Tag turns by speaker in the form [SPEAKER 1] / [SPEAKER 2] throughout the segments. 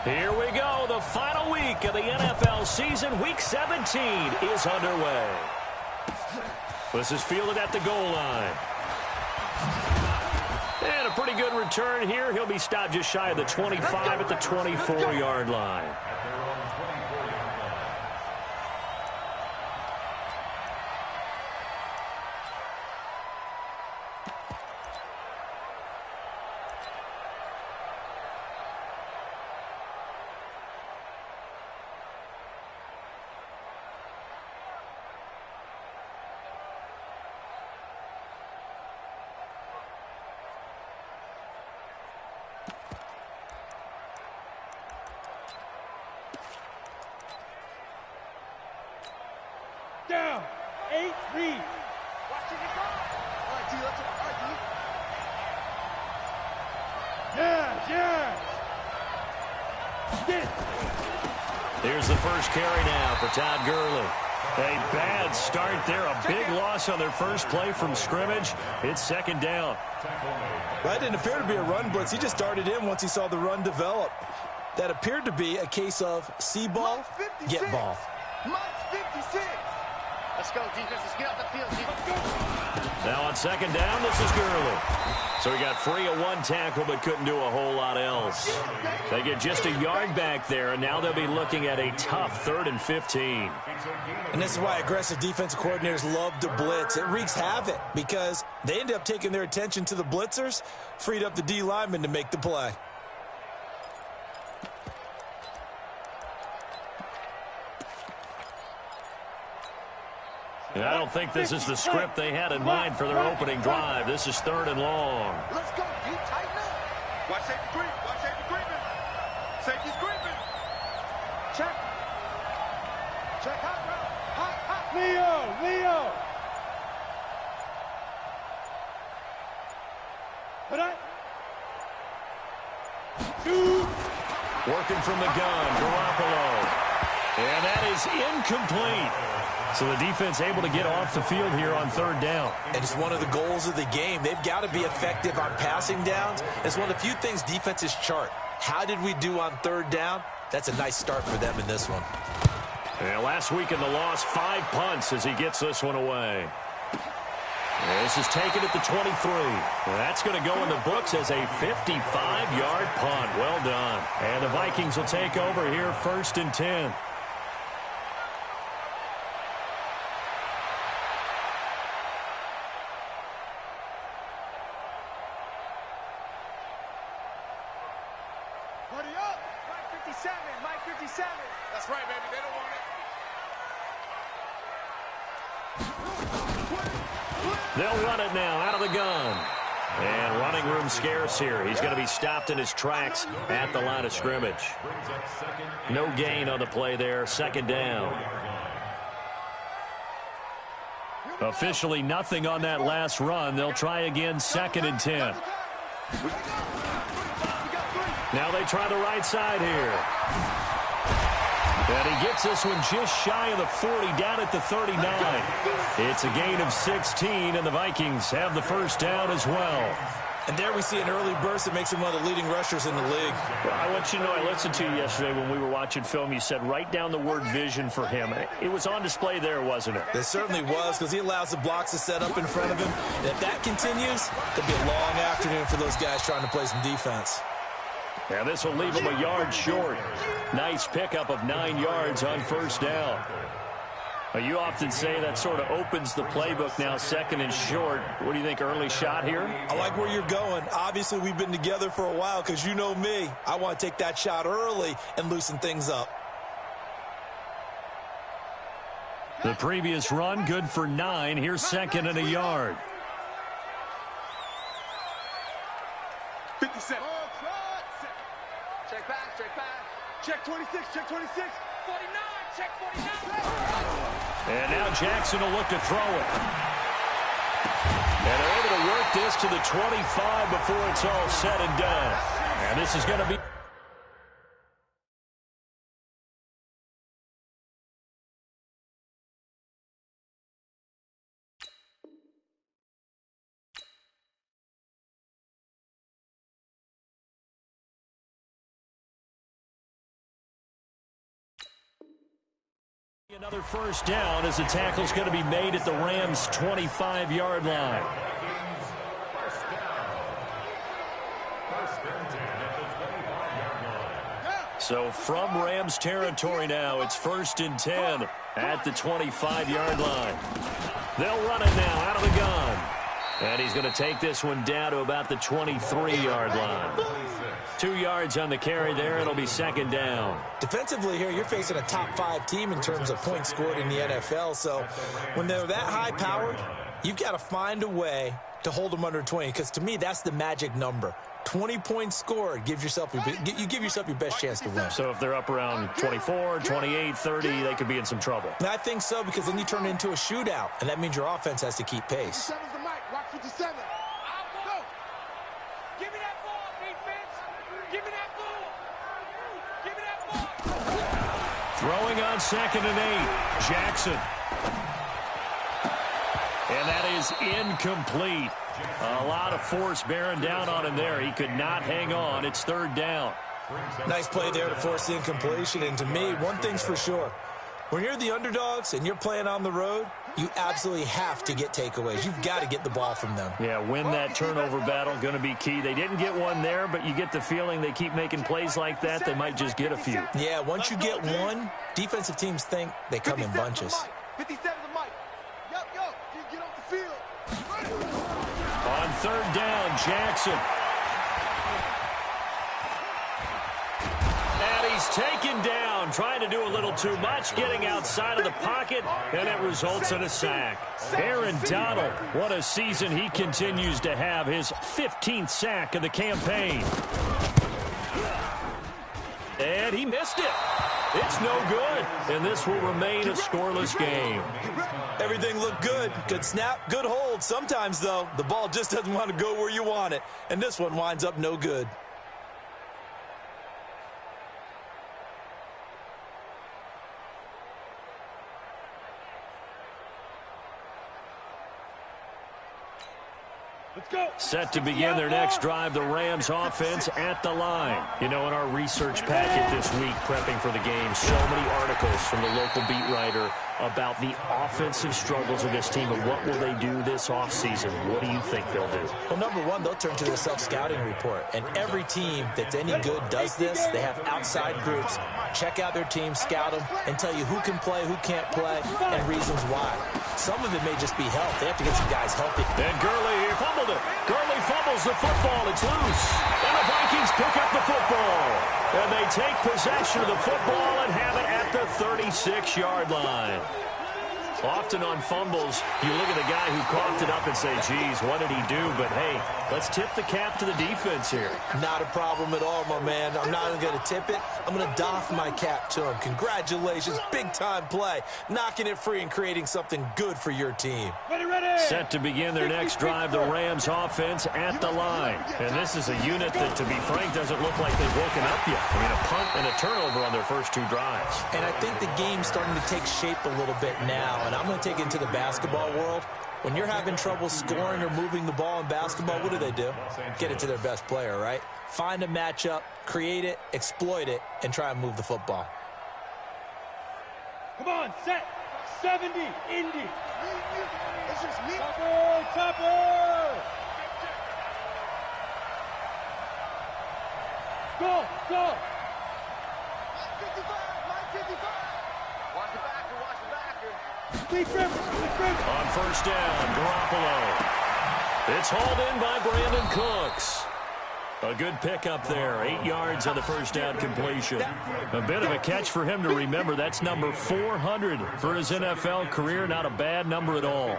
[SPEAKER 1] Here we go. The final week of the NFL season. Week 17 is underway. This is fielded at the goal line. And a pretty good return here. He'll be stopped just shy of the 25 at the 24-yard line.
[SPEAKER 2] Down. 8-3. Watching it go. All right, T, let's go. All right, T. Yeah.
[SPEAKER 1] Here's the first carry now for Todd Gurley. A bad start there. A big loss on their first play from scrimmage. It's second down.
[SPEAKER 3] That didn't appear to be a run blitz. He just darted in once he saw the run develop. That appeared to be a case of see ball, get ball.
[SPEAKER 2] Mike's 56. Let's go, defense. Let's get off the field, defense. Go.
[SPEAKER 1] Now on second down, this is Gurley. So he got free of one tackle but couldn't do a whole lot else. They get just a yard back there, and now they'll be looking at a tough 3rd and 15.
[SPEAKER 3] And this is why aggressive defensive coordinators love to blitz. It wreaks havoc because they end up taking their attention to the blitzers, freed up the D lineman to make the play.
[SPEAKER 1] And I don't think this is the script they had in mind for their opening drive. This is 3rd and long.
[SPEAKER 2] Let's go, D. Tighten up. Watch safety creep. Watch safety creeping. Safety's creeping. Check. Check hot route. Hot. Leo. Put it.
[SPEAKER 1] Working from the gun, Garoppolo. And that is incomplete. So the defense able to get off the field here on 3rd down.
[SPEAKER 3] And it's one of the goals of the game. They've got to be effective on passing downs. It's one of the few things defenses chart. How did we do on 3rd down? That's a nice start for them in this one.
[SPEAKER 1] And last week in the loss, 5 punts as he gets this one away. This is taken at the 23. That's going to go in the books as a 55-yard punt. Well done. And the Vikings will take over here 1st and 10.
[SPEAKER 2] Buddy up. Mike 57. Mike 57. That's right, baby. They don't want it.
[SPEAKER 1] They'll run it now out of the gun. And running room scarce here. He's going to be stopped in his tracks at the line of scrimmage. No gain on the play there. 2nd down. Officially nothing on that last run. They'll try again 2nd and 10. Now they try the right side here. And he gets this one just shy of the 40, down at the 39. It's a gain of 16, and the Vikings have the 1st down as well.
[SPEAKER 3] And there we see an early burst that makes him one of the leading rushers in the league.
[SPEAKER 1] Well, I want you to know, I listened to you yesterday when we were watching film. You said write down the word vision for him. It was on display there, wasn't it?
[SPEAKER 3] It certainly was, because he allows the blocks to set up in front of him. And if that continues, it'll be a long afternoon for those guys trying to play some defense.
[SPEAKER 1] And this will leave him a yard short. Nice pickup of 9 yards on 1st down. You often say that sort of opens the playbook now, 2nd and short. What do you think, early shot here?
[SPEAKER 3] I like where you're going. Obviously, we've been together for a while because you know me. I want to take that shot early and loosen things up.
[SPEAKER 1] The previous run, good for 9. Here's 2nd and a yard.
[SPEAKER 2] 57. Check back. Check 26. Check 26. 49. Check 49.
[SPEAKER 1] And now Jackson will look to throw it. And they're able to work this to the 25 before it's all said and done. And this is going to be... Another first down as the tackle's going to be made at the Rams' 25-yard line. So from Rams territory now, it's 1st and 10 at the 25-yard line. They'll run it now out of the gun. And he's going to take this one down to about the 23-yard line. 2 yards on the carry there. It'll be 2nd down.
[SPEAKER 3] Defensively here, you're facing a top-5 team in terms of points scored in the NFL. So when they're that high-powered, you've got to find a way to hold them under 20. Because to me, that's the magic number. 20 points scored, you give yourself your best chance to win.
[SPEAKER 1] So if they're up around 24, 28, 30, they could be in some trouble.
[SPEAKER 3] And I think so, because then you turn it into a shootout, and that means your offense has to keep pace.
[SPEAKER 2] 57's the mic. Watch 57. Go. Give me that ball, defense. Give me that ball. Give me that ball.
[SPEAKER 1] Throwing on 2nd and 8. Jackson. And that is incomplete. A lot of force bearing down on him there. He could not hang on. It's 3rd down.
[SPEAKER 3] Nice play there to force the incompletion. And to me, one thing's for sure. When you're the underdogs and you're playing on the road, you absolutely have to get takeaways. You've got to get the ball from them.
[SPEAKER 1] Yeah, win that turnover battle, going to be key. They didn't get one there, but you get the feeling they keep making plays like that, they might just get a few.
[SPEAKER 3] Yeah, once you get one, defensive teams think they come in bunches.
[SPEAKER 2] 57's the mic. Yo, you get off the field.
[SPEAKER 1] On 3rd down, Jackson. And he's taken down, trying to do a little too much, getting outside of the pocket, and it results in a sack. Aaron Donald, what a season he continues to have, his 15th sack of the campaign. And he missed it. It's no good, and this will remain a scoreless game.
[SPEAKER 3] Everything looked good. Good snap, good hold. Sometimes, though, the ball just doesn't want to go where you want it, and this one winds up no good.
[SPEAKER 2] Let's go.
[SPEAKER 1] Set to begin their next drive, the Rams offense at the line. You know, in our research packet this week, prepping for the game, so many articles from the local beat writer about the offensive struggles of this team and what will they do this offseason. What do you think they'll do?
[SPEAKER 3] Well, number one, they'll turn to their self-scouting report. And every team that's any good does this. They have outside groups. Check out their team, scout them, and tell you who can play, who can't play, and reasons why. Some of it may just be health. They have to get some guys healthy.
[SPEAKER 1] And Gurley fumbled it. Gurley fumbles the football. It's loose. And the Vikings pick up the football. And they take possession of the football and have it at the 36-yard line. Often on fumbles, you look at the guy who coughed it up and say, geez, what did he do? But, hey, let's tip the cap to the defense here.
[SPEAKER 3] Not a problem at all, my man. I'm not even going to tip it. I'm going to doff my cap to him. Congratulations. Big-time play. Knocking it free and creating something good for your team.
[SPEAKER 2] Ready.
[SPEAKER 1] Set to begin their next drive, the Rams offense at the line. And this is a unit that, to be frank, doesn't look like they've woken up yet. I mean, a punt and a turnover on their first 2 drives.
[SPEAKER 3] And I think the game's starting to take shape a little bit now. And I'm going to take it into the basketball world. When you're having trouble scoring or moving the ball in basketball, what do? Get it to their best player, right? Find a matchup, create it, exploit it, and try and move the football.
[SPEAKER 2] Come on, set. 70, Indy. It's just me. Topper. Go. 55. Watch the backer.
[SPEAKER 1] On first down, Garoppolo. It's hauled in by Brandon Cooks. A good pickup there. 8 yards on the first down completion. A bit of a catch for him to remember. That's number 400 for his NFL career. Not a bad number at all.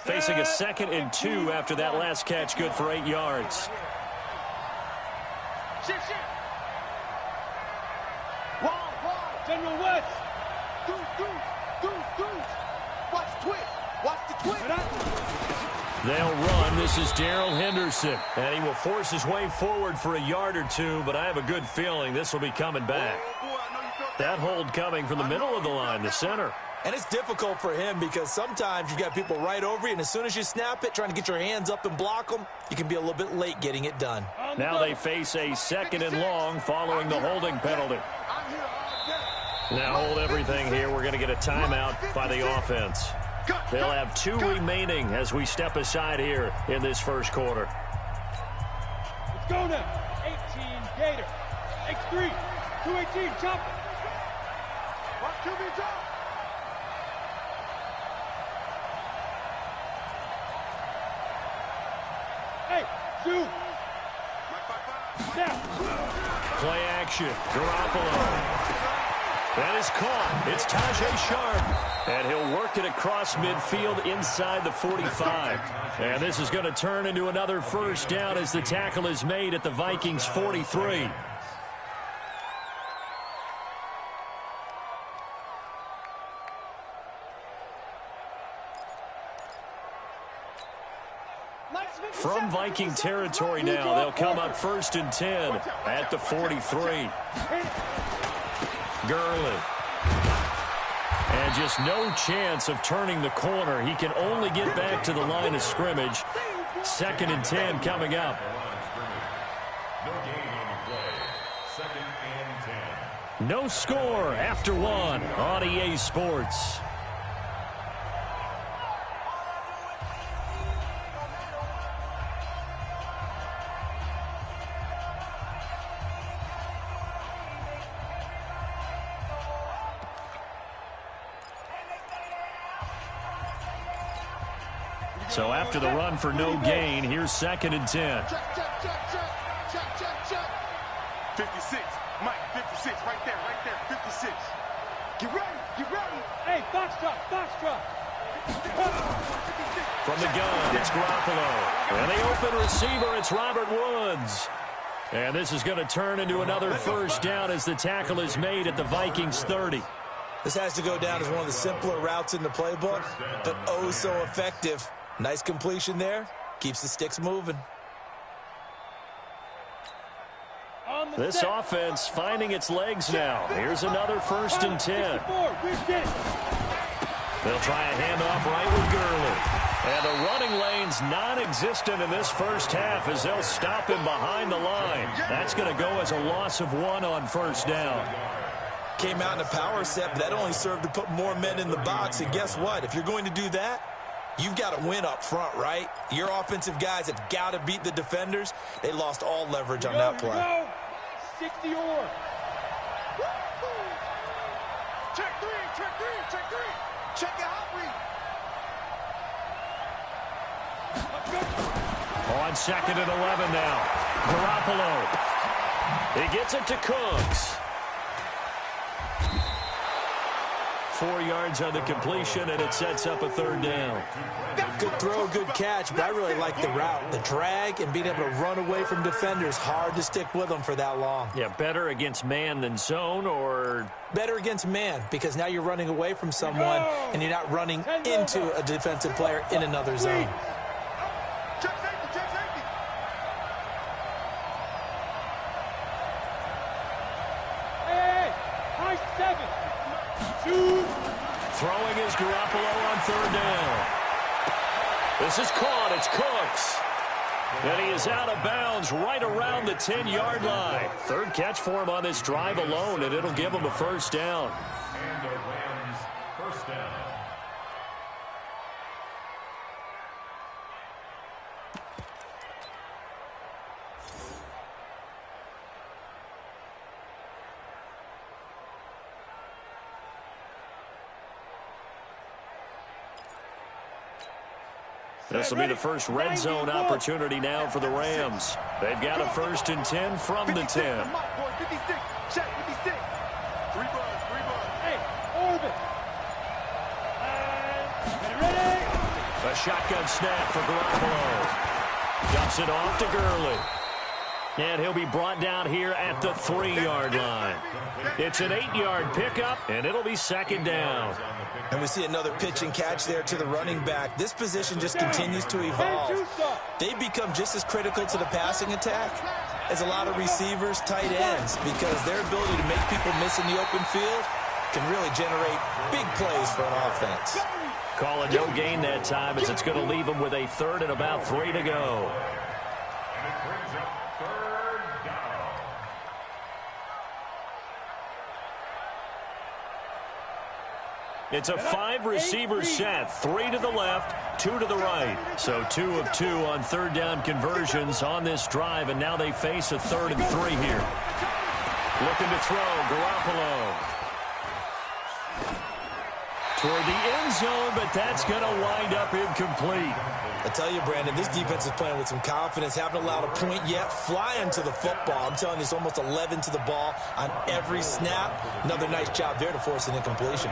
[SPEAKER 1] Facing a 2nd and 2 after that last catch. Good for 8 yards.
[SPEAKER 2] Shift. Wall. General West. Deuce. Watch the twist.
[SPEAKER 1] They'll run. This is Darrell Henderson. And he will force his way forward for a yard or 2, but I have a good feeling this will be coming back. That hold coming from the middle of the line, the center.
[SPEAKER 3] And it's difficult for him because sometimes you've got people right over you, and as soon as you snap it, trying to get your hands up and block them, you can be a little bit late getting it done.
[SPEAKER 1] Now they face a 2nd and long following the holding penalty. Now hold everything here. We're going to get a timeout by the offense. They'll have 2 remaining as we step aside here in this first quarter.
[SPEAKER 2] Let's go now. 18 Gator. X3. 218. Chop it. Watch QB drop. Hey, Zoo. Snap.
[SPEAKER 1] Play action. Garoppolo. That is caught. It's Tajay Sharp. And he'll work it across midfield inside the 45. And this is going to turn into another first down as the tackle is made at the Vikings 43. From Viking territory now, they'll come up 1st and 10 at the 43. Gurley. And just no chance of turning the corner. He can only get back to the line of scrimmage. 2nd and 10 coming up. No score after 1 on EA Sports. So after the run for no gain, here's 2nd and 10.
[SPEAKER 2] Check. 56. Mike, 56. Right there. 56. Get ready. Hey, box drop.
[SPEAKER 1] From the gun, it's Garoppolo. And the open receiver, it's Robert Woods. And this is going to turn into another first down as the tackle is made at the Vikings 30.
[SPEAKER 3] This has to go down as one of the simpler routes in the playbook, but oh so effective. Nice completion there. Keeps the sticks moving.
[SPEAKER 1] This offense finding its legs now. Here's another 1st and 10. They'll try a handoff right with Gurley. And the running lane's non-existent in this first half as they'll stop him behind the line. That's going to go as a loss of 1 on 1st down.
[SPEAKER 3] Came out in a power set, but that only served to put more men in the box. And guess what? If you're going to do that, you've got to win up front, right? Your offensive guys have got to beat the defenders. They lost all leverage on that play.
[SPEAKER 2] 60 or. Check three. Check your hot read.
[SPEAKER 1] On 2nd and 11 now. Garoppolo. He gets it to Cooks. 4 yards on the completion, and it sets up a 3rd down.
[SPEAKER 3] Good throw, good catch, but I really like the route. The drag and being able to run away from defenders, hard to stick with them for that long.
[SPEAKER 1] Yeah, better against man than zone, or?
[SPEAKER 3] Better against man, because now you're running away from someone, and you're not running into a defensive player in another zone.
[SPEAKER 2] Check safety. Hey, high 7. 2.
[SPEAKER 1] Throwing is Garoppolo on 3rd down. This is caught. It's Cooks. And he is out of bounds right around the 10-yard line. 3rd catch for him on this drive alone, and it'll give him a 1st down.
[SPEAKER 4] And the Rams' 1st down.
[SPEAKER 1] This will be the first red zone opportunity now for the Rams. They've got a 1st and 10 from the 10.
[SPEAKER 2] 56. Check 56. 3 bugs. Hey, orbit.
[SPEAKER 1] A shotgun snap for Garoppolo. Dumps it off to Gurley. And he'll be brought down here at the 3-yard line. It's an 8-yard pickup, and it'll be 2nd down.
[SPEAKER 3] And we see another pitch and catch there to the running back. This position just continues to evolve. They become just as critical to the passing attack as a lot of receivers, tight ends, because their ability to make people miss in the open field can really generate big plays for an offense.
[SPEAKER 1] Call it no gain that time as it's going to leave them with a 3rd and about 3 to go.
[SPEAKER 4] And it brings up 3rd down.
[SPEAKER 1] It's a 5-receiver set, 3 to the left, 2 to the right. So 2 of 2 on third down conversions on this drive, and now they face a 3rd and 3 here. Looking to throw, Garoppolo. Toward the end zone, but that's going to wind up incomplete.
[SPEAKER 3] I tell you, Brandon, this defense is playing with some confidence. Haven't allowed a point yet. Flying to the football. I'm telling you, it's almost 11 to the ball on every snap. Another nice job there to force an incompletion.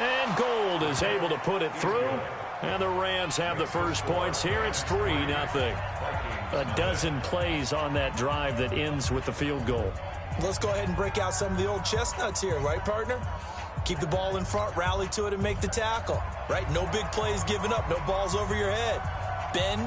[SPEAKER 1] And Gold is able to put it through. And the Rams have the first points here. It's 3-0. A dozen plays on that drive that ends with the field goal.
[SPEAKER 3] Let's go ahead and break out some of the old chestnuts here, right, partner? Keep the ball in front, rally to it, and make the tackle, right? No big plays given up, no balls over your head. Bend,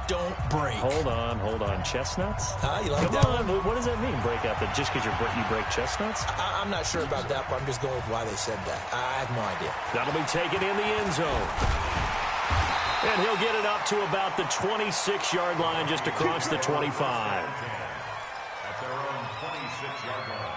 [SPEAKER 3] don't break.
[SPEAKER 1] Hold on. Chestnuts?
[SPEAKER 3] You like
[SPEAKER 1] Come
[SPEAKER 3] that
[SPEAKER 1] on.
[SPEAKER 3] one?
[SPEAKER 1] What does that mean, break out? That just because you break chestnuts?
[SPEAKER 3] I'm not sure about that, but I'm just going with why they said that. I have no idea.
[SPEAKER 1] That'll be taken in the end zone. And he'll get it up to about the 26-yard line, just across the 25.
[SPEAKER 4] At their own 26-yard line.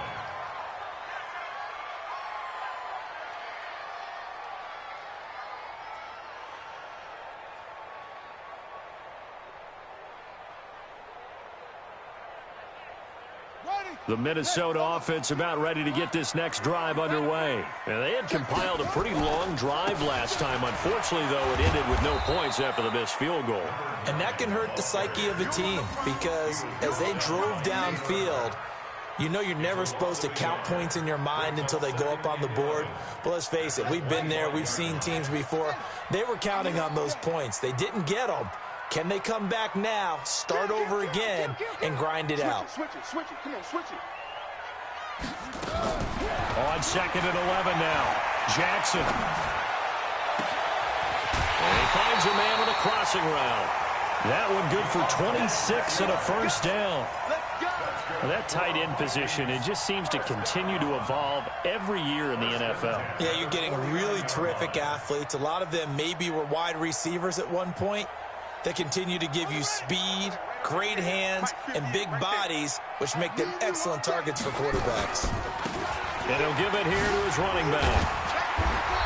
[SPEAKER 1] The Minnesota offense about ready to get this next drive underway. And they had compiled a pretty long drive last time. Unfortunately, though, it ended with no points after the missed field goal.
[SPEAKER 3] And that can hurt the psyche of a team because as they drove downfield, you know you're never supposed to count points in your mind until they go up on the board. But let's face it, we've been there. We've seen teams before. They were counting on those points. They didn't get them. Can they come back now, start over again, and grind it out?
[SPEAKER 2] Switch it. Come on, switch it.
[SPEAKER 1] On 2nd and 11 now. Jackson. And he finds a man with a crossing route. That one good for 26 and a first down. Well, that tight end position, it just seems to continue to evolve every year in the NFL.
[SPEAKER 3] Yeah, you're getting really terrific athletes. A lot of them maybe were wide receivers at one point. They continue to give you speed, great hands, and big bodies, which make them excellent targets for quarterbacks.
[SPEAKER 1] And he'll give it here to his running back.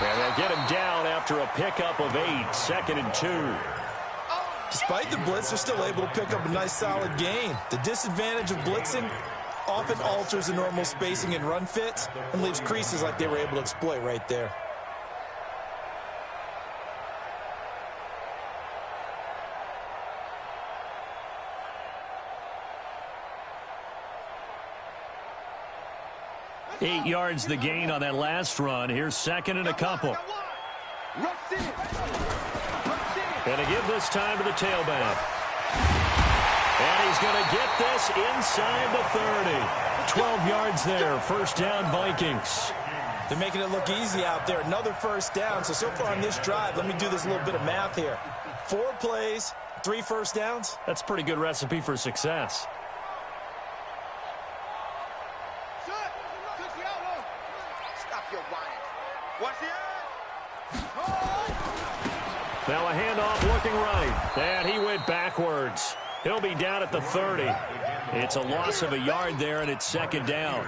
[SPEAKER 1] And they'll get him down after a pickup of 8, 2nd and 2.
[SPEAKER 3] Despite the blitz, they're still able to pick up a nice solid gain. The disadvantage of blitzing often alters the normal spacing and run fits and leaves creases like they were able to exploit right there.
[SPEAKER 1] Eight yards the gain on that last run. Here's 2nd and a couple. And to give this time to the tailback. And he's going to get this inside the 30. 12 yards there. First down, Vikings.
[SPEAKER 3] They're making it look easy out there. Another first down. So far on this drive, let me do this little bit of math here. 4 plays, 3 first downs.
[SPEAKER 1] That's a pretty good recipe for success. Now a handoff looking right. And he went backwards. He'll be down at the 30. It's a loss of a yard there, and it's 2nd down.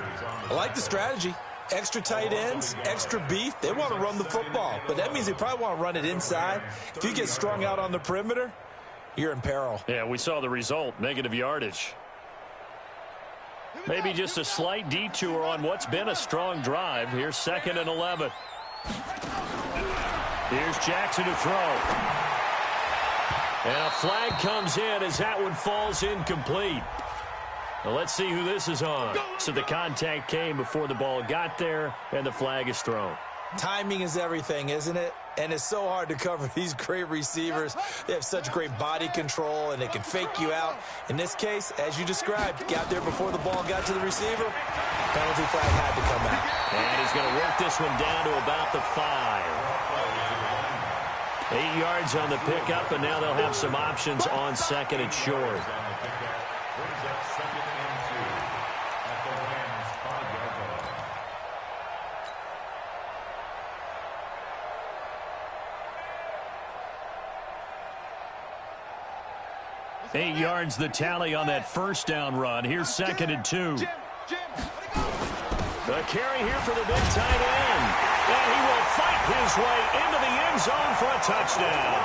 [SPEAKER 3] I like the strategy. Extra tight ends, extra beef. They want to run the football, but that means they probably want to run it inside. If you get strung out on the perimeter, you're in peril.
[SPEAKER 1] Yeah, we saw the result, negative yardage. Maybe just a slight detour on what's been a strong drive. Here's 2nd and 11. Here's Jackson to throw. And a flag comes in as that one falls incomplete. Now let's see who this is on. So the contact came before the ball got there, and the flag is thrown.
[SPEAKER 3] Timing is everything, isn't it? And it's so hard to cover these great receivers. They have such great body control, and they can fake you out. In this case, as you described, got there before the ball got to the receiver. Penalty flag had to come out.
[SPEAKER 1] And he's going to work this one down to about the 5. 8 yards on the pickup, and now they'll have some options on 2nd and short. 8 yards the tally on that first down run. Here's 2nd and 2. The carry here for the big tight end. And he will fight his way into the end zone for a touchdown.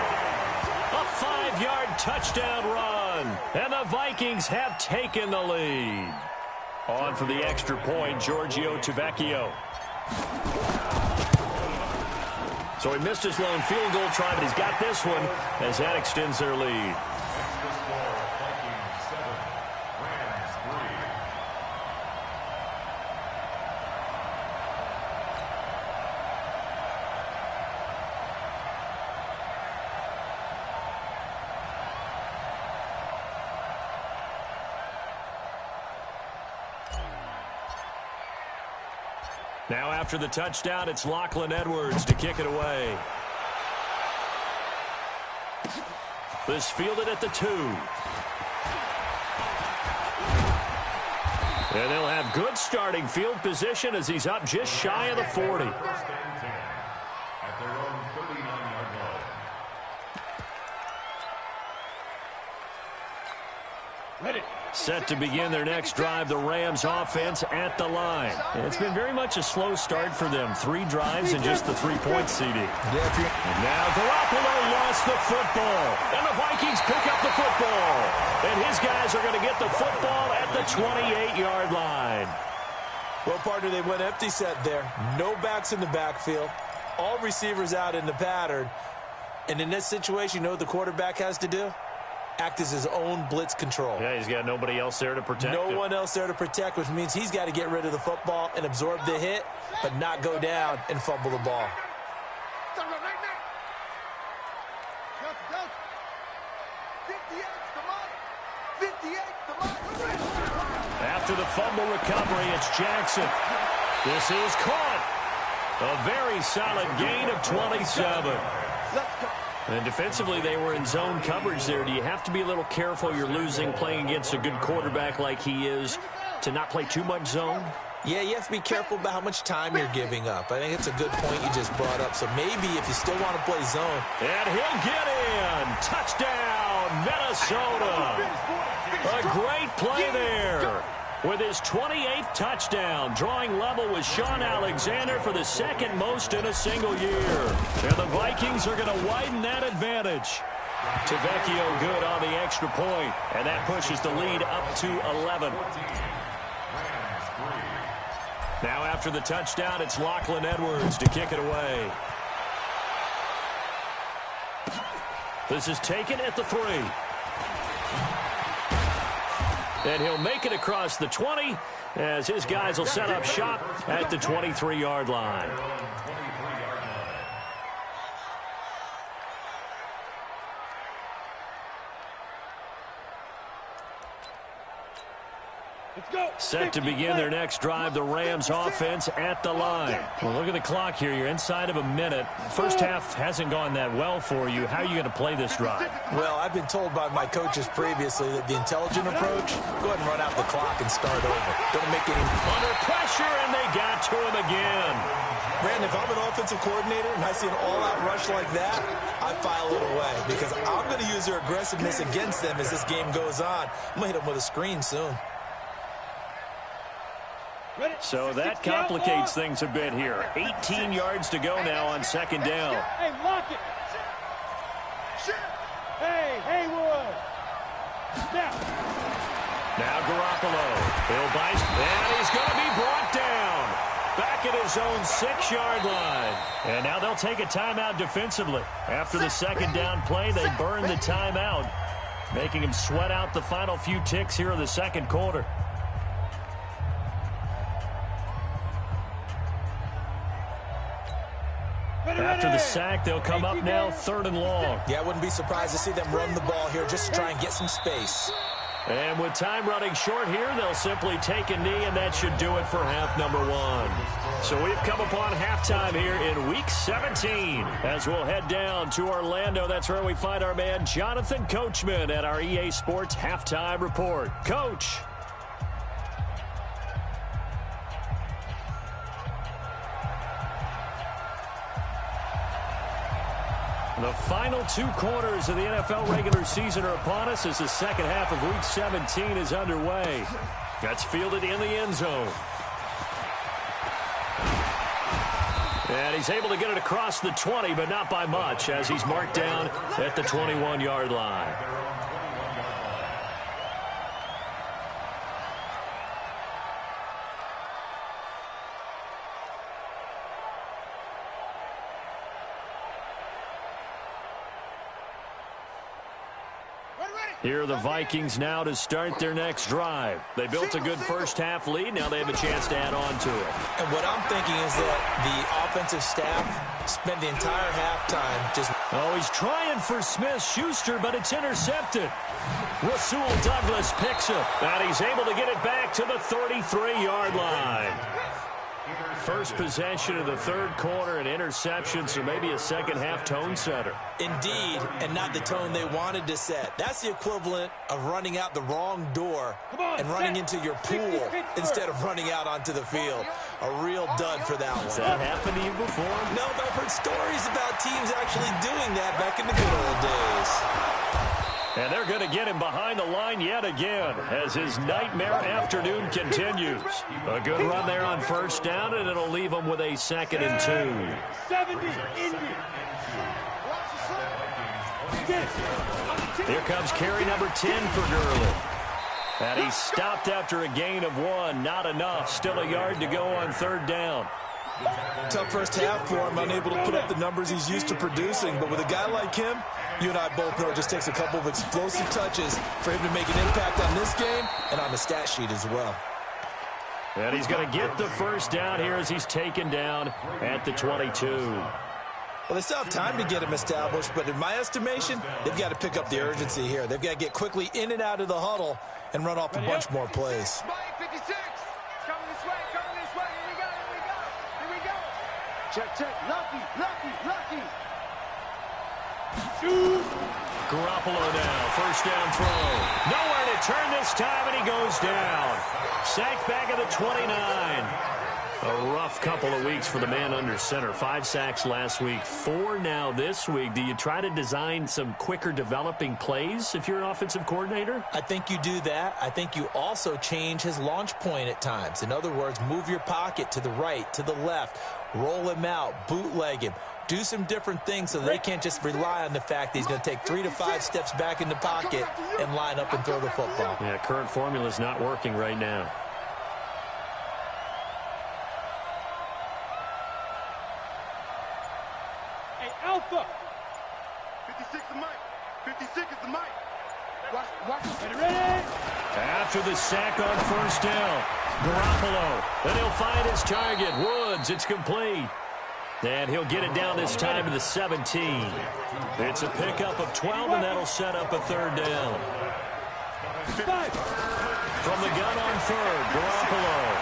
[SPEAKER 1] A 5-yard touchdown run. And the Vikings have taken the lead. On for the extra point, Giorgio Tavecchio. So he missed his lone field goal try, but he's got this one as that extends their lead. Now after the touchdown, it's Lachlan Edwards to kick it away. This fielded at the 2. And they'll have good starting field position as he's up just shy of the 40.
[SPEAKER 4] At their own 39-yard line.
[SPEAKER 1] Set to begin their next drive, the Rams offense at the line. And it's been very much a slow start for them. 3 drives and just the 3-point CD. And now Garoppolo lost the football. And the Vikings pick up the football. And his guys are going to get the football at the 28-yard line.
[SPEAKER 3] Well, partner, they went empty set there. No backs in the backfield. All receivers out in the pattern. And in this situation, you know what the quarterback has to do? Act as his own blitz control.
[SPEAKER 1] Yeah, he's got nobody else there to protect him.
[SPEAKER 3] No one else there to protect, which means he's got to get rid of the football and absorb the hit, but not go down and fumble the ball.
[SPEAKER 1] After the fumble recovery, it's Jackson. This is caught. A very solid gain of 27.
[SPEAKER 2] Let's go.
[SPEAKER 1] And defensively, they were in zone coverage there. Do you have to be a little careful? You're losing playing against a good quarterback like he is to not play too much zone?
[SPEAKER 3] Yeah, you have to be careful about how much time you're giving up. I think it's a good point you just brought up. So maybe if you still want to play zone.
[SPEAKER 1] And he'll get in. Touchdown, Minnesota. A great play there. With his 28th touchdown, drawing level with Sean Alexander for the second most in a single year. And the Vikings are going to widen that advantage. Tavecchio good on the extra point, and that pushes the lead up to 11. Now after the touchdown, it's Lachlan Edwards to kick it away. This is taken at the 3. And he'll make it across the 20 as his guys will set up shop at the 23-yard line. Set to begin their next drive, the Rams offense at the line. Well, look at the clock here. You're inside of a minute. First half hasn't gone that well for you. How are you going to play this drive?
[SPEAKER 3] Well, I've been told by my coaches previously that the intelligent approach, go ahead and run out the clock and start over. Don't make any...
[SPEAKER 1] Under pressure, and they got to him again.
[SPEAKER 3] Brandon, if I'm an offensive coordinator and I see an all-out rush like that, I file it away because I'm going to use their aggressiveness against them as this game goes on. I'm going to hit them with a screen soon.
[SPEAKER 1] So that complicates things a bit here. 18 yards to go now on second down.
[SPEAKER 2] Hey, lock it. Hey, Haywood.
[SPEAKER 1] Now Garoppolo. He'll bite, and he's going to be brought down. Back at his own 6-yard line. And now they'll take a timeout defensively. After the second down play, they burn the timeout, making him sweat out the final few ticks here in the second quarter. After the sack, they'll come up now 3rd and long.
[SPEAKER 3] Yeah, I wouldn't be surprised to see them run the ball here just to try and get some space.
[SPEAKER 1] And with time running short here, they'll simply take a knee, and that should do it for half number 1. So we've come upon halftime here in Week 17. As we'll head down to Orlando, that's where we find our man Jonathan Coachman at our EA Sports Halftime Report. Coach. The final 2 quarters of the NFL regular season are upon us as the second half of Week 17 is underway. That's fielded in the end zone. And he's able to get it across the 20, but not by much, as he's marked down at the 21-yard line. Here are the Vikings now to start their next drive. They built a good first-half lead. Now they have a chance to add on to it.
[SPEAKER 3] And what I'm thinking is that the offensive staff spent the entire halftime just...
[SPEAKER 1] Oh, he's trying for Smith-Schuster, but it's intercepted. Rasul Douglas picks it, and he's able to get it back to the 33-yard line. First possession of the third quarter, an interception, so maybe a second-half tone setter.
[SPEAKER 3] Indeed, and not the tone they wanted to set. That's the equivalent of running out the wrong door and running into your pool instead of running out onto the field. A real dud for that one.
[SPEAKER 1] Has that happened to you before?
[SPEAKER 3] No, but I've heard stories about teams actually doing that back in the good old days.
[SPEAKER 1] And they're going to get him behind the line yet again as his nightmare afternoon continues. A good run there on first down, and it'll leave him with a 2nd and 2.
[SPEAKER 2] 70,
[SPEAKER 1] Here comes carry number 10 for Gurley. And he's stopped after a gain of 1. Not enough. Still a yard to go on third down.
[SPEAKER 3] Tough first half for him, unable to put up the numbers he's used to producing. But with a guy like him, you and I both know it just takes a couple of explosive touches for him to make an impact on this game and on the stat sheet as well.
[SPEAKER 1] And he's going to get the first down here as he's taken down at the 22.
[SPEAKER 3] Well, they still have time to get him established, but in my estimation, they've got to pick up the urgency here. They've got to get quickly in and out of the huddle and run off a bunch more plays.
[SPEAKER 2] Check, lucky.
[SPEAKER 1] Garoppolo now, first down throw. Nowhere to turn this time, and he goes down. Sacked back at the 29. A rough couple of weeks for the man under center. 5 sacks last week, 4 now this week. Do you try to design some quicker developing plays if you're an offensive coordinator?
[SPEAKER 3] I think you do that. I think you also change his launch point at times. In other words, move your pocket to the right, to the left, roll him out, bootleg him. Do some different things so they can't just rely on the fact that he's going to take 3 to 5 steps back in the pocket and line up and throw the football.
[SPEAKER 1] Yeah, current formula is not working right now.
[SPEAKER 2] Hey, Alpha. 56 is Mike. 56 is the Mike. Watch. Ready?
[SPEAKER 1] After the sack on first down, Garoppolo. Then he'll find his target. Woods, it's complete. And he'll get it down this time to the 17. It's a pickup of 12, and that'll set up a third down. From the gun on third, Garoppolo.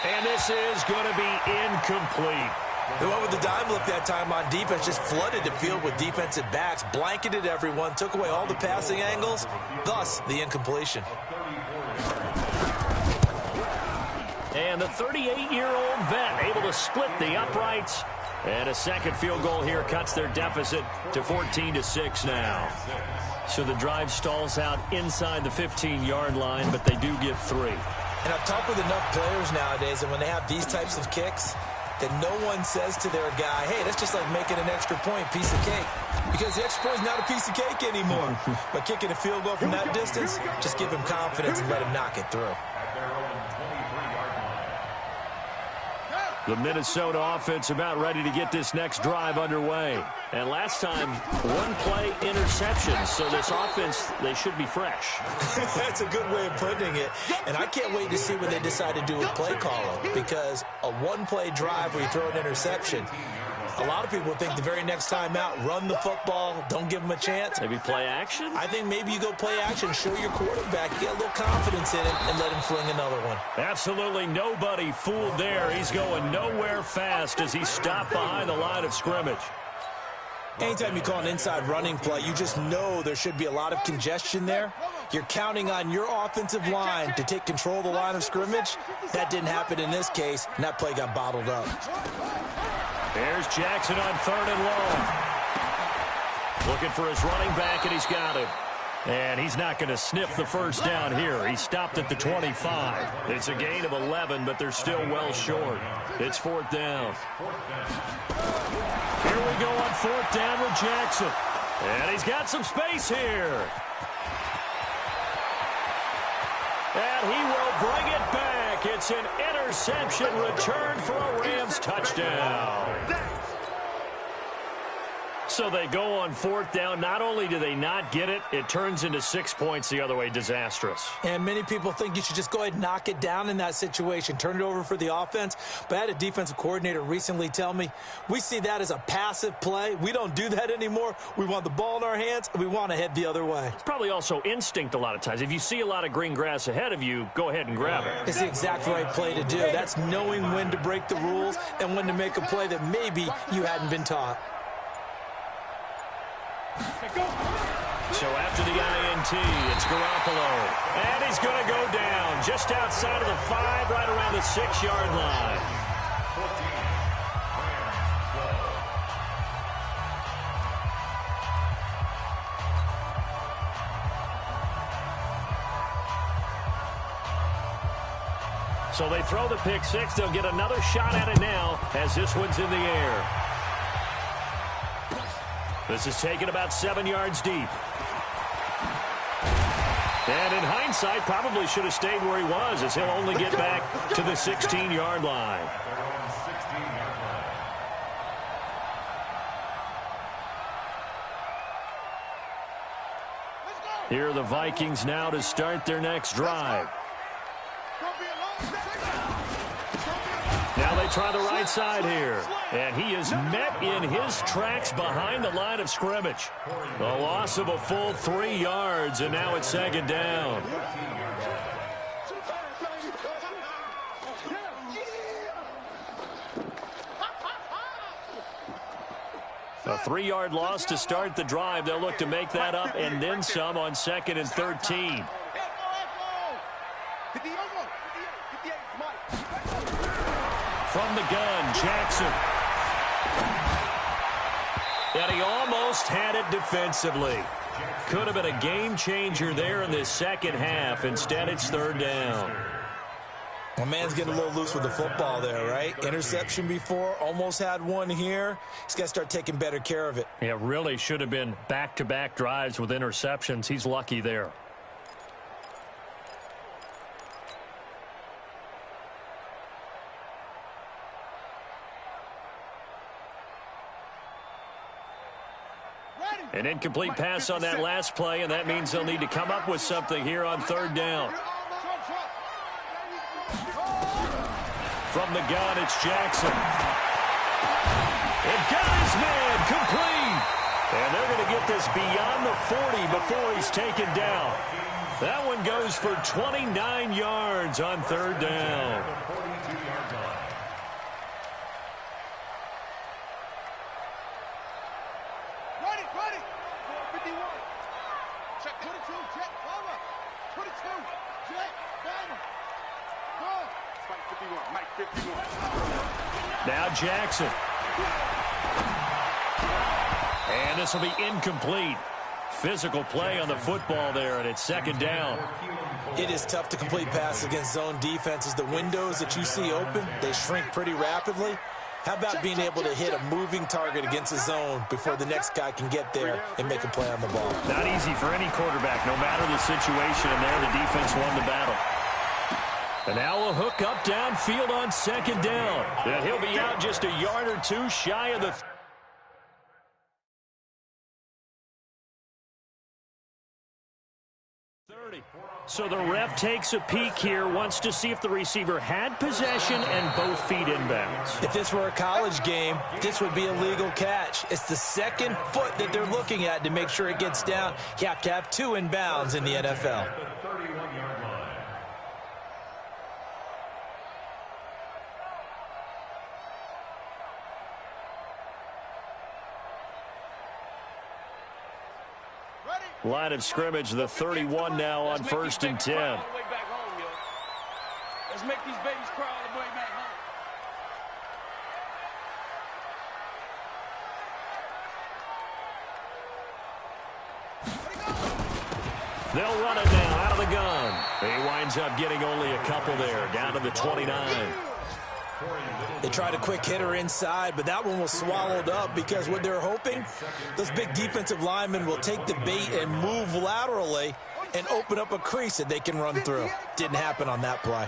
[SPEAKER 1] And this is going to be incomplete.
[SPEAKER 3] The one with the dime look that time on defense just flooded the field with defensive backs, blanketed everyone, took away all the passing angles, thus the incompletion.
[SPEAKER 1] And the 38-year-old vet able to split the uprights. And a second field goal here cuts their deficit to 14-6 now. So the drive stalls out inside the 15-yard line, but they do get 3.
[SPEAKER 3] And I've talked with enough players nowadays, and when they have these types of kicks, that no one says to their guy, hey, that's just like making an extra point, piece of cake. Because the extra point is not a piece of cake anymore. But kicking a field goal from that distance, just give him confidence and let him knock it through.
[SPEAKER 1] The Minnesota offense about ready to get this next drive underway. And last time, 1-play interception. So this offense, they should be fresh.
[SPEAKER 3] That's a good way of putting it. And I can't wait to see what they decide to do with play calling. Because a 1-play drive where you throw an interception, a lot of people think the very next time out, run the football, don't give them a chance.
[SPEAKER 1] Maybe play action?
[SPEAKER 3] I think maybe you go play action, show your quarterback, get a little confidence in him, and let him fling another one.
[SPEAKER 1] Absolutely nobody fooled there. He's going nowhere fast as he's stopped behind the line of scrimmage.
[SPEAKER 3] Anytime you call an inside running play, you just know there should be a lot of congestion there. You're counting on your offensive line to take control of the line of scrimmage. That didn't happen in this case, and that play got bottled up.
[SPEAKER 1] There's Jackson on 3rd and long. Looking for his running back, and he's got him. And he's not going to sniff the first down here. He stopped at the 25. It's a gain of 11, but they're still well short. It's 4th down. Here we go on 4th down with Jackson. And he's got some space here. And he will bring it back. It's an interception return for a Rams touchdown. So they go on 4th down. Not only do they not get it, it turns into 6 points the other way. Disastrous.
[SPEAKER 3] And many people think you should just go ahead and knock it down in that situation. Turn it over for the offense. But I had a defensive coordinator recently tell me, we see that as a passive play. We don't do that anymore. We want the ball in our hands, and we want to head the other way.
[SPEAKER 1] It's probably also instinct a lot of times. If you see a lot of green grass ahead of you, go ahead and grab it.
[SPEAKER 3] It's the exact right play to do. That's knowing when to break the rules and when to make a play that maybe you hadn't been taught.
[SPEAKER 1] So after the INT, it's Garoppolo. And he's going to go down just outside of the 5, right around the 6-yard line. So they throw the pick 6. They'll get another shot at it now as this one's in the air. This is taken about 7 yards deep. And in hindsight, probably should have stayed where he was, as he'll only get back to the 16-yard line. Here are the Vikings now to start their next drive. Now they try the right side here. And he is met in his tracks behind the line of scrimmage. The loss of a full 3 yards, and now it's 2nd down. A 3-yard loss to start the drive. They'll look to make that up and then some on 2nd and 13. From the gun, Jackson. And he almost had it defensively. Could have been a game changer there in this second half. Instead, it's 3rd down.
[SPEAKER 3] My man's getting a little loose with the football there, right? Interception before, almost had one here. He's got to start taking better care of it.
[SPEAKER 1] Yeah, really should have been back-to-back drives with interceptions. He's lucky there. An incomplete pass on that last play, and that means they'll need to come up with something here on 3rd down. From the gun, it's Jackson. And got his man complete. And they're going to get this beyond the 40 before he's taken down. That one goes for 29 yards on 3rd down. Now Jackson. And this will be incomplete. Physical play on the football there, and it's 2nd down.
[SPEAKER 3] It is tough to complete passes against zone defenses. The windows that you see open, they shrink pretty rapidly. How about being able to hit a moving target against a zone before the next guy can get there and make a play on the ball?
[SPEAKER 1] Not easy for any quarterback, no matter the situation, and there the defense won the battle. And now a hook up downfield on 2nd down. And he'll be out just a yard or two shy of the 30. So the ref takes a peek here, wants to see if the receiver had possession and both feet inbounds.
[SPEAKER 3] If this were a college game, this would be a legal catch. It's the 2nd foot that they're looking at to make sure it gets down. You have to have 2 inbounds in the NFL.
[SPEAKER 1] Line of scrimmage, the 31 now on 1st and 10.
[SPEAKER 5] Let's make these babies cry all the way back home.
[SPEAKER 1] They'll run it now out of the gun. He winds up getting only a couple there, down to the 29.
[SPEAKER 3] They tried a quick hitter inside, but that one was swallowed up because what they're hoping, those big defensive linemen will take the bait and move laterally and open up a crease that they can run through. Didn't happen on that play.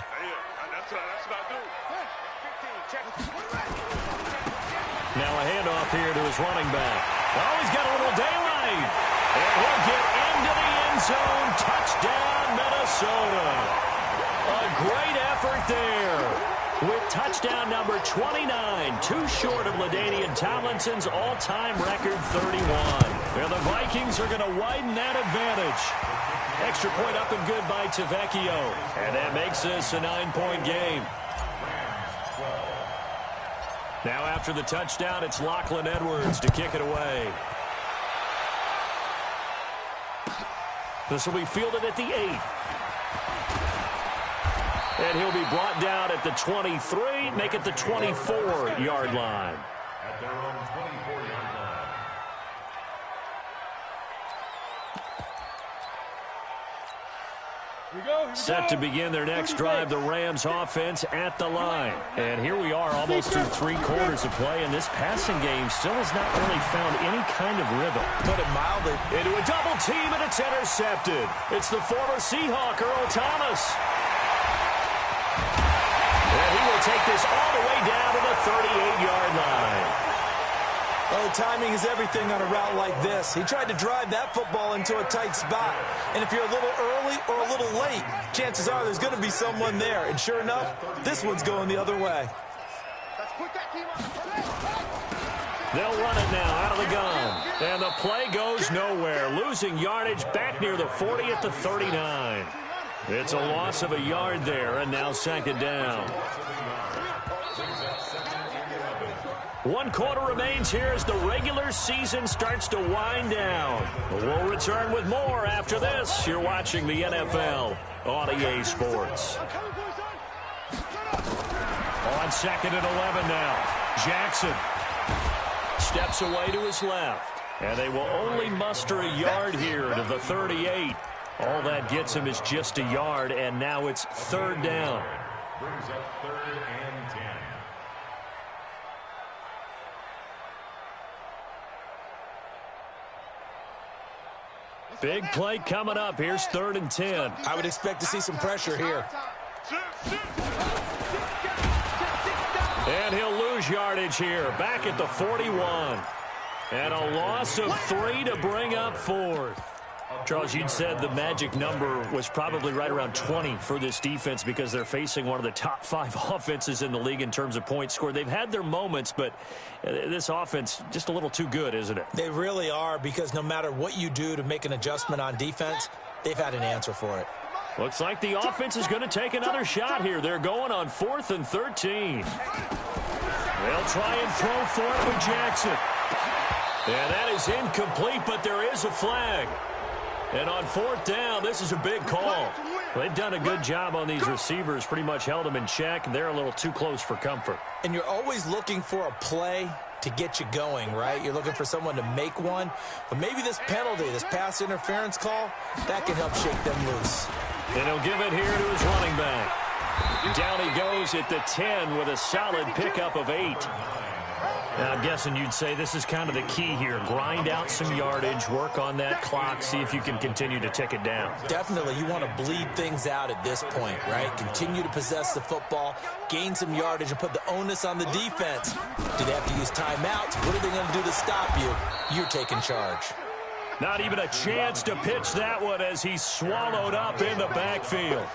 [SPEAKER 1] Now a handoff here to his running back. Oh, he's got a little daylight. And he'll get into the end zone. Touchdown, Minnesota. A great effort there. With touchdown number 29, too short of LaDainian Tomlinson's all-time record 31. And the Vikings are going to widen that advantage. Extra point up and good by Tavecchio. And that makes this a 9-point game. Now after the touchdown, it's Lachlan Edwards to kick it away. This will be fielded at the 8. And he'll be brought down at the 23, make it the 24-yard line.
[SPEAKER 4] At their own 24-yard line.
[SPEAKER 1] Set to begin their next drive, the Rams offense at the line. And here we are almost through 3 quarters of play, and this passing game still has not really found any kind of rhythm.
[SPEAKER 3] Put it mildly.
[SPEAKER 1] Into a double team, and it's intercepted. It's the former Seahawk, Earl Thomas. And he will take this all the way down to the 38-yard line.
[SPEAKER 3] Oh, timing is everything on a route like this. He tried to drive that football into a tight spot. And if you're a little early or a little late, chances are there's going to be someone there. And sure enough, this one's going the other way.
[SPEAKER 1] They'll run it now out of the gun. And the play goes nowhere. Losing yardage back near the 40 at the 39. It's a loss of a yard there, and now second down. 1 quarter remains here as the regular season starts to wind down. We'll return with more after this. You're watching the NFL on EA Sports. On second and 11 now. Jackson steps away to his left. And they will only muster a yard here to the 38. All that gets him is just a yard, and now it's third down.
[SPEAKER 4] Brings up 3rd and 10.
[SPEAKER 1] Big play coming up. Here's 3rd and 10.
[SPEAKER 3] I would expect to see some pressure here.
[SPEAKER 1] And he'll lose yardage here. Back at the 41. And a loss of 3 to bring up 4th. Charles, you'd said the magic number was probably right around 20 for this defense because they're facing one of the top 5 offenses in the league in terms of points scored. They've had their moments, but this offense just a little too good, isn't it?
[SPEAKER 3] They really are, because no matter what you do to make an adjustment on defense, they've had an answer for it.
[SPEAKER 1] Looks like the offense is going to take another shot here. They're going on 4th and 13. They'll try and throw for it with Jackson. And that is incomplete, but there is a flag. And on 4th down, this is a big call. They've done a good job on these receivers, pretty much held them in check, and they're a little too close for comfort.
[SPEAKER 3] And you're always looking for a play to get you going, right? You're looking for someone to make one. But maybe this penalty, this pass interference call, that can help shake them loose.
[SPEAKER 1] And he'll give it here to his running back. Down he goes at the 10 with a solid pickup of 8. Now, I'm guessing you'd say this is kind of the key here. Grind out some yardage, work on that clock, see if you can continue to tick it down.
[SPEAKER 3] Definitely. You want to bleed things out at this point, right? Continue to possess the football, gain some yardage, and put the onus on the defense. Do they have to use timeouts? What are they going to do to stop you? You're taking charge.
[SPEAKER 1] Not even a chance to pitch that one as he's swallowed up in the backfield.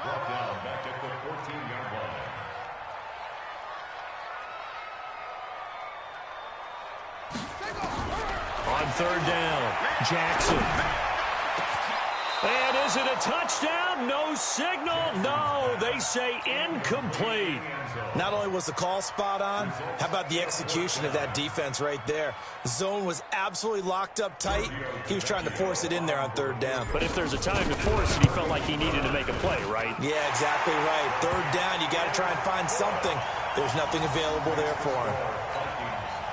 [SPEAKER 4] Brought down back at the 14-yard line.
[SPEAKER 1] On 3rd down, Jackson. And is it a touchdown? No signal. No, they say incomplete.
[SPEAKER 3] Not only was the call spot on, how about the execution of that defense right there? The zone was absolutely locked up tight. He was trying to force it in there on 3rd down.
[SPEAKER 1] But if there's a time to force it, he felt like he needed to make a play, right?
[SPEAKER 3] Yeah, exactly right. 3rd down, you got to try and find something. There's nothing available there for him.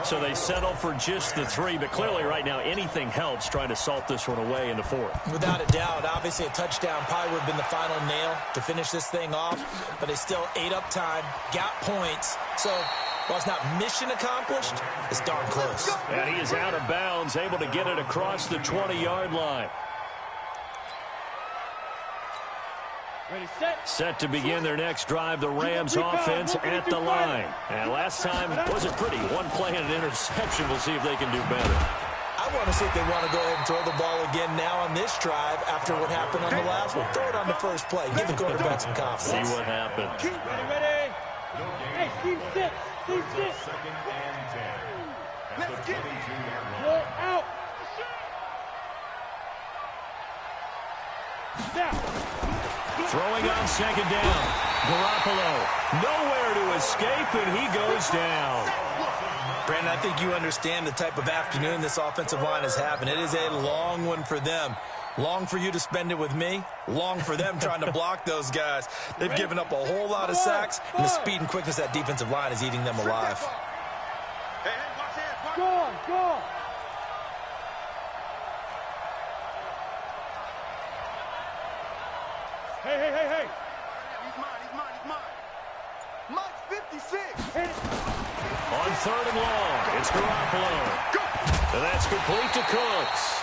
[SPEAKER 1] So they settle for just the 3, but clearly right now anything helps trying to salt this one away in the 4th.
[SPEAKER 3] Without a doubt, obviously a touchdown probably would have been the final nail to finish this thing off, but they still ate up time, got points. So while it's not mission accomplished, it's darn close.
[SPEAKER 1] And he is out of bounds, able to get it across the 20-yard line.
[SPEAKER 5] Ready, set.
[SPEAKER 1] Set to begin their next drive, the Rams offense at the line. And last time wasn't pretty. One play and an interception. We'll see if they can do better.
[SPEAKER 3] I want to see if they want to go ahead and throw the ball again now on this drive after what happened on the last one. Throw it on the first play. Give the quarterback some confidence.
[SPEAKER 1] See what happens.
[SPEAKER 5] Ready. Hey, team 6. Team 6.
[SPEAKER 4] Second and 10. At the 22-yard line.
[SPEAKER 5] Pull out. Down.
[SPEAKER 1] Throwing on second down. Garoppolo nowhere to escape, and he goes down.
[SPEAKER 3] Brandon, I think you understand the type of afternoon this offensive line is having. It is a long one for them. Long for you to spend it with me. Long for them trying to block those guys. They've given up a whole lot of sacks, and the speed and quickness of that defensive line is eating them alive.
[SPEAKER 2] Hey, watch that.
[SPEAKER 5] Go on, go on. Hey.
[SPEAKER 2] He's mine. Mike's 56.
[SPEAKER 5] Hit it.
[SPEAKER 1] On 3rd and long, it's Garoppolo. And that's complete to Cooks.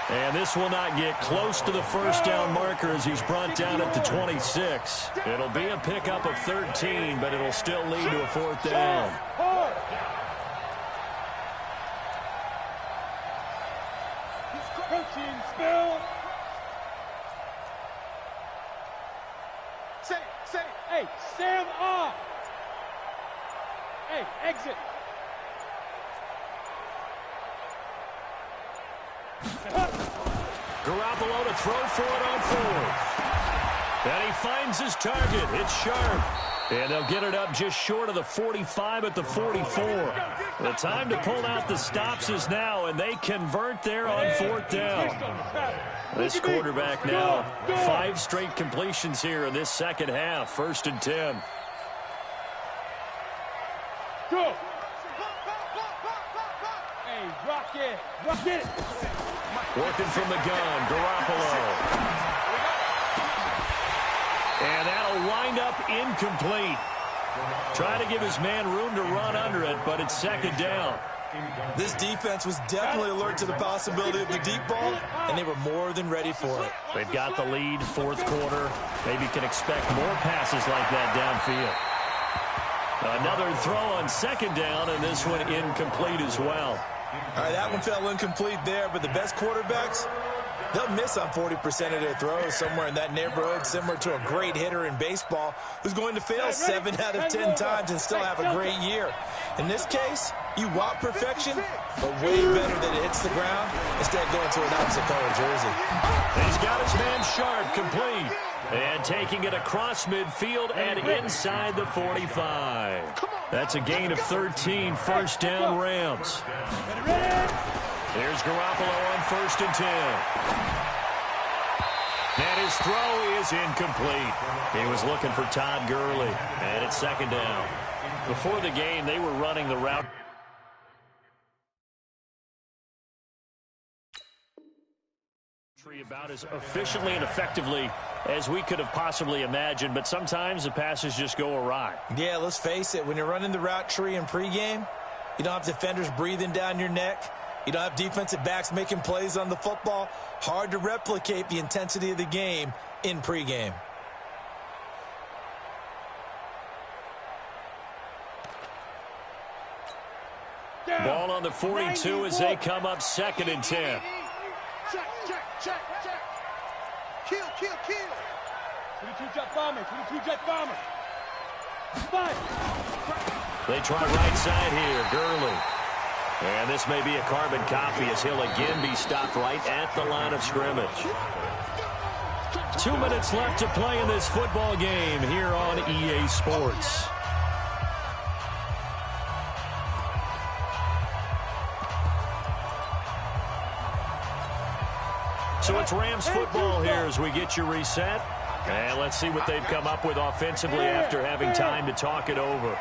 [SPEAKER 1] And this will not get close to the first down marker as he's brought down at the 26. It'll be a pickup of 13, but it'll still lead to a 4th down.
[SPEAKER 5] Hard. Protein spill.
[SPEAKER 2] Say.
[SPEAKER 5] Hey, Sam off. Hey, exit.
[SPEAKER 1] Garoppolo to throw for it on 4th. And he finds his target. It's sharp. And they'll get it up just short of the 45 at the 44. The time to pull out the stops is now, and they convert there on 4th down. This quarterback now, 5 straight completions here in this second half. 1st and 10.
[SPEAKER 5] Go. Hey, rock it.
[SPEAKER 1] Working from the gun, Garoppolo. And that'll wind up incomplete. Trying to give his man room to run under it, but it's 2nd down.
[SPEAKER 3] This defense was definitely alert to the possibility of the deep ball, and they were more than ready for it.
[SPEAKER 1] They've got the lead, 4th quarter. Maybe can expect more passes like that downfield. Another throw on 2nd down, and this one incomplete as well.
[SPEAKER 3] All right, that one fell incomplete there, but the best quarterbacks, they'll miss on 40% of their throws, somewhere in that neighborhood, similar to a great hitter in baseball who's going to fail 7 out of 10 times and still have a great year. In this case, you want perfection, but way better that it hits the ground instead of going to an opposite color jersey.
[SPEAKER 1] He's got his man Sharp complete. And taking it across midfield and inside the 45. That's a gain of 13, 1st down Rams. Here's Garoppolo on 1st and 10. And his throw is incomplete. He was looking for Todd Gurley. And it's 2nd down. Before the game, they were running the route. About as efficiently and effectively as we could have possibly imagined, but sometimes the passes just go awry.
[SPEAKER 3] Yeah, let's face it, when you're running the route tree in pregame, you don't have defenders breathing down your neck. You don't have defensive backs making plays on the football. Hard to replicate the intensity of the game in pregame.
[SPEAKER 1] Ball on the 42 as they come up 2nd and 10.
[SPEAKER 2] Check. Kill.
[SPEAKER 5] 22-jet bomber. Fight.
[SPEAKER 1] They try right side here, Gurley. And this may be a carbon copy as he'll again be stopped right at the line of scrimmage. 2 minutes left to play in this football game here on EA Sports. So it's Rams football here as we get you reset. And let's see what they've come up with offensively after having time to talk it over.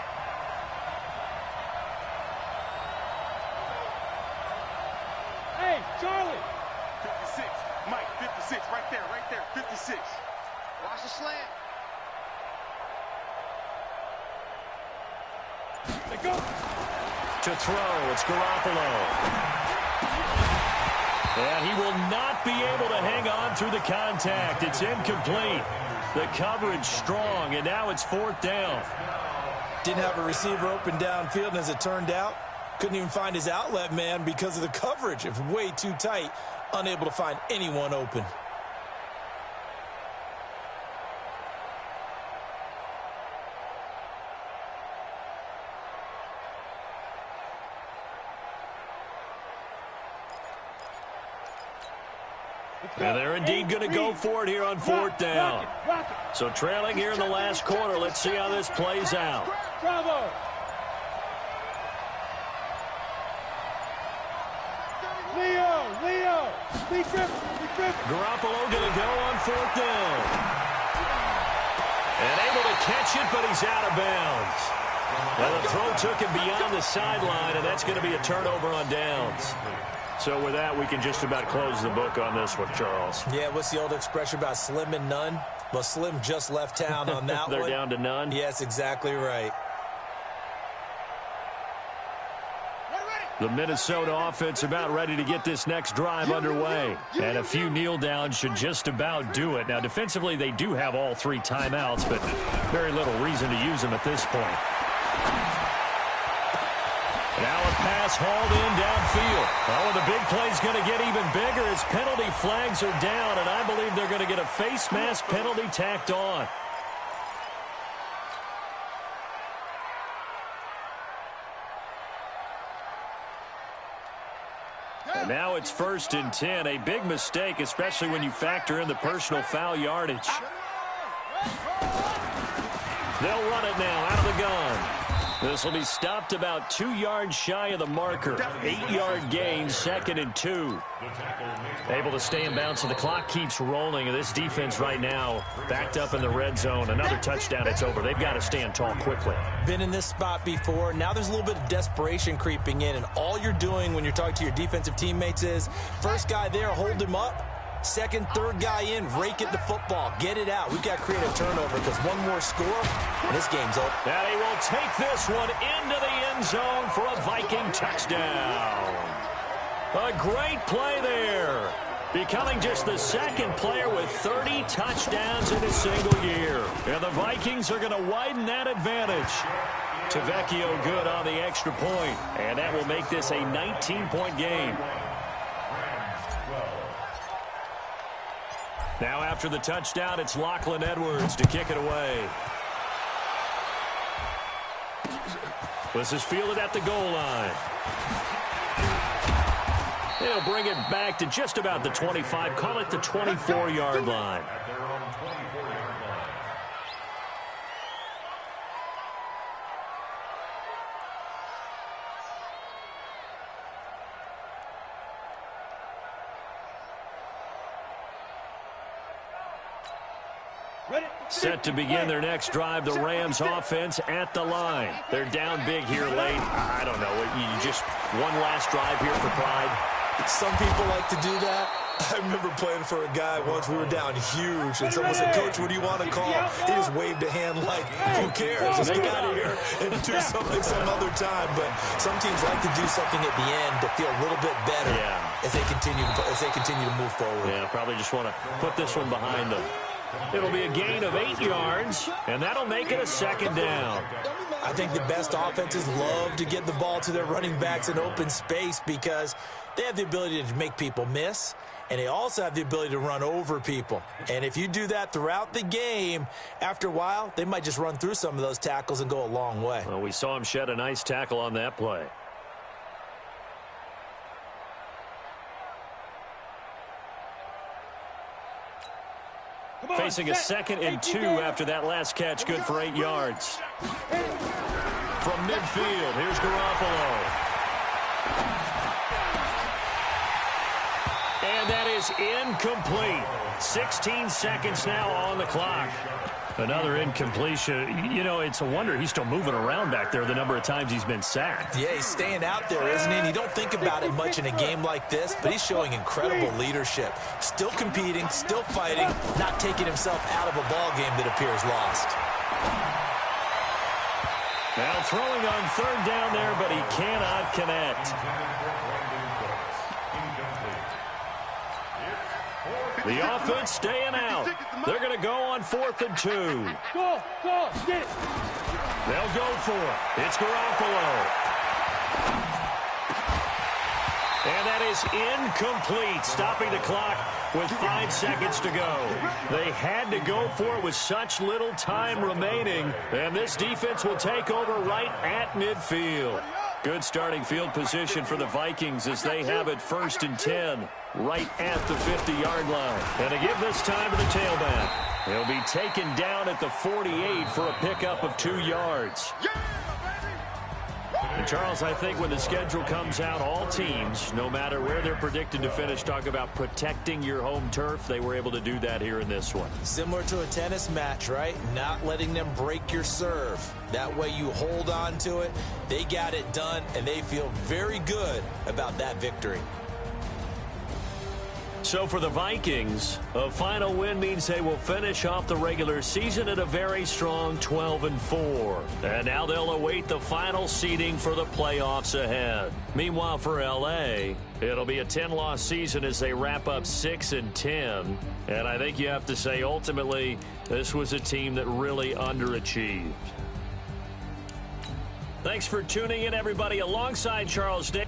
[SPEAKER 2] 56, right there, 56. Watch the slant.
[SPEAKER 5] They go.
[SPEAKER 1] To throw, it's Garoppolo. And he will not be able to hang on through the contact. It's incomplete. The coverage strong, and now it's 4th down.
[SPEAKER 3] Didn't have a receiver open downfield, and as it turned out, couldn't even find his outlet man because of the coverage. It's way too tight, unable to find anyone open.
[SPEAKER 1] And they're indeed going to go for it here on 4th down. So trailing here in the last quarter. Let's see how this plays out.
[SPEAKER 5] Bravo. Leo. Lee Griffin.
[SPEAKER 1] Garoppolo going to go on 4th down. And able to catch it, but he's out of bounds. Now the throw took him beyond the sideline, and that's going to be a turnover on downs. So with that, we can just about close the book on this one, Charles.
[SPEAKER 3] Yeah, what's the old expression about slim and none? Well, Slim just left town on that
[SPEAKER 1] They're
[SPEAKER 3] one.
[SPEAKER 1] down to none?
[SPEAKER 3] Yes, exactly right.
[SPEAKER 1] The Minnesota offense about ready to get this next drive underway. And a few kneel downs should just about do it. Now, defensively, they do have all 3 timeouts, but very little reason to use them at this point. Now a pass hauled in downfield. Oh, and the big play's going to get even bigger as penalty flags are down, and I believe they're going to get a face mask penalty tacked on. And now it's 1st and 10. A big mistake, especially when you factor in the personal foul yardage. They'll run it now out of the gun. This will be stopped about 2 yards shy of the marker. 8-yard gain, 2nd and 2. Able to stay in bounds, so the clock keeps rolling. And this defense right now backed up in the red zone. Another touchdown, it's over. They've got to stand tall quickly.
[SPEAKER 3] Been in this spot before. Now there's a little bit of desperation creeping in, and all you're doing when you're talking to your defensive teammates is first guy there, hold him up. Second, third guy in, rake at the football. Get it out. We've got to create a turnover because one more score, and this game's over.
[SPEAKER 1] And he will take this one into the end zone for a Viking touchdown. A great play there. Becoming just the 2nd player with 30 touchdowns in a single year. And the Vikings are going to widen that advantage. Tavecchio good on the extra point. And that will make this a 19-point game. Now after the touchdown, it's Lachlan Edwards to kick it away. This is fielded at the goal line. They'll bring it back to just about the 25. Call it the 24-yard line. Set to begin their next drive, the Rams offense at the line. They're down big here late. I don't know. You just one last drive here for pride.
[SPEAKER 3] Some people like to do that. I remember playing for a guy once. We were down huge, and someone said, "Coach, what do you want to call?" He just waved a hand like, "Who cares? Just get out of here and do something some other time." But some teams like to do something at the end to feel a little bit better as they continue to move forward.
[SPEAKER 1] Yeah, probably just want to put this one behind them. It'll be a gain of 8 yards, and that'll make it a 2nd down.
[SPEAKER 3] I think the best offenses love to get the ball to their running backs in open space because they have the ability to make people miss, and they also have the ability to run over people. And if you do that throughout the game, after a while, they might just run through some of those tackles and go a long way.
[SPEAKER 1] Well, we saw him shed a nice tackle on that play. Facing a 2nd and 2 after that last catch, good for 8 yards. From midfield, here's Garoppolo. And that is incomplete. 16 seconds now on the clock. Another incompletion. You know, it's a wonder he's still moving around back there the number of times he's been sacked.
[SPEAKER 3] Yeah, he's staying out there, isn't he? And you don't think about it much in a game like this, but he's showing incredible leadership. Still competing, still fighting, not taking himself out of a ball game that appears lost.
[SPEAKER 1] Now throwing on third down there, but he cannot connect. The offense staying out. They're going to go on 4th and 2.
[SPEAKER 5] Go, get it.
[SPEAKER 1] They'll go for it. It's Garoppolo. And that is incomplete, stopping the clock with 5 seconds to go. They had to go for it with such little time remaining, and this defense will take over right at midfield. Good starting field position for the Vikings as they have it 1st and 10, right at the 50-yard line. And to give this time to the tailback, he'll be taken down at the 48 for a pickup of 2 yards. And Charles, I think when the schedule comes out, all teams, no matter where they're predicted to finish, talk about protecting your home turf. They were able to do that here in this one.
[SPEAKER 3] Similar to a tennis match, right? Not letting them break your serve. That way you hold on to it. They got it done, and they feel very good about that victory.
[SPEAKER 1] So for the Vikings, a final win means they will finish off the regular season at a very strong 12-4. And now they'll await the final seeding for the playoffs ahead. Meanwhile, for L.A., it'll be a 10-loss season as they wrap up 6 and 10. And I think you have to say, ultimately, this was a team that really underachieved. Thanks for tuning in, everybody. Alongside Charles Day.